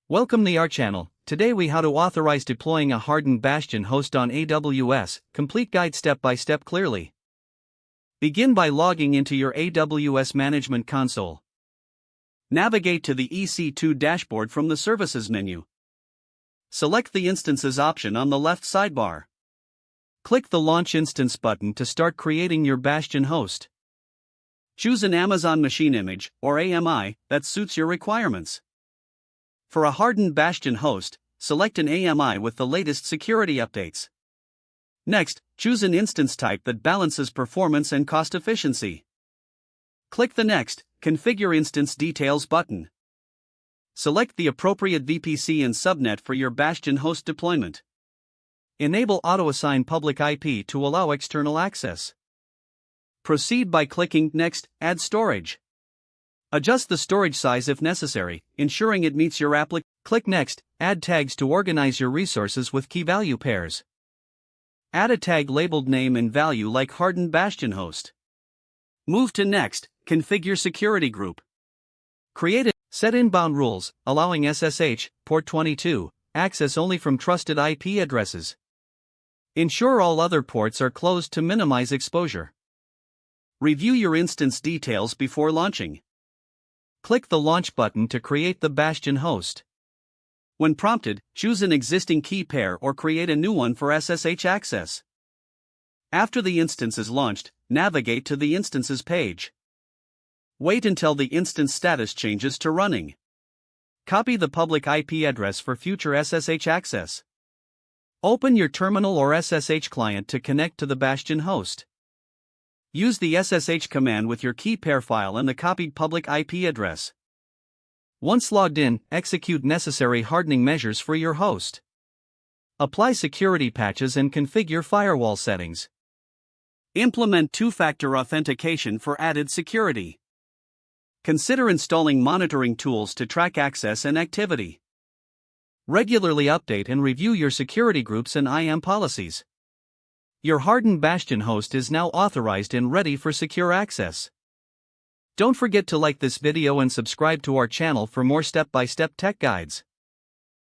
Welcome to our channel. Today we how to authorize deploying a hardened Bastion host on AWS, complete guide step by step clearly. Begin by logging into your AWS Management Console. Navigate to the EC2 dashboard from the Services menu. Select the Instances option on the left sidebar. Click the Launch Instance button to start creating your Bastion host. Choose an Amazon Machine Image, or AMI, that suits your requirements. For a hardened Bastion host, select an AMI with the latest security updates. Next, choose an instance type that balances performance and cost efficiency. Click the Next, Configure Instance Details button. Select the appropriate VPC and subnet for your Bastion host deployment. Enable auto-assign public IP to allow external access. Proceed by clicking Next, Add Storage. Adjust the storage size if necessary, ensuring it meets your application. Click Next, Add Tags to organize your resources with key value pairs. Add a tag labeled name and value like Hardened Bastion Host. Move to Next, Configure Security Group. Set inbound rules, allowing SSH, port 22, access only from trusted IP addresses. Ensure all other ports are closed to minimize exposure. Review your instance details before launching. Click the Launch button to create the Bastion host. When prompted, choose an existing key pair or create a new one for SSH access. After the instance is launched, navigate to the Instances page. Wait until the instance status changes to running. Copy the public IP address for future SSH access. Open your terminal or SSH client to connect to the Bastion host. Use the SSH command with your key pair file and the copied public IP address. Once logged in, execute necessary hardening measures for your host. Apply security patches and configure firewall settings. Implement two-factor authentication for added security. Consider installing monitoring tools to track access and activity. Regularly update and review your security groups and IAM policies. Your hardened Bastion host is now authorized and ready for secure access. Don't forget to like this video and subscribe to our channel for more step-by-step tech guides.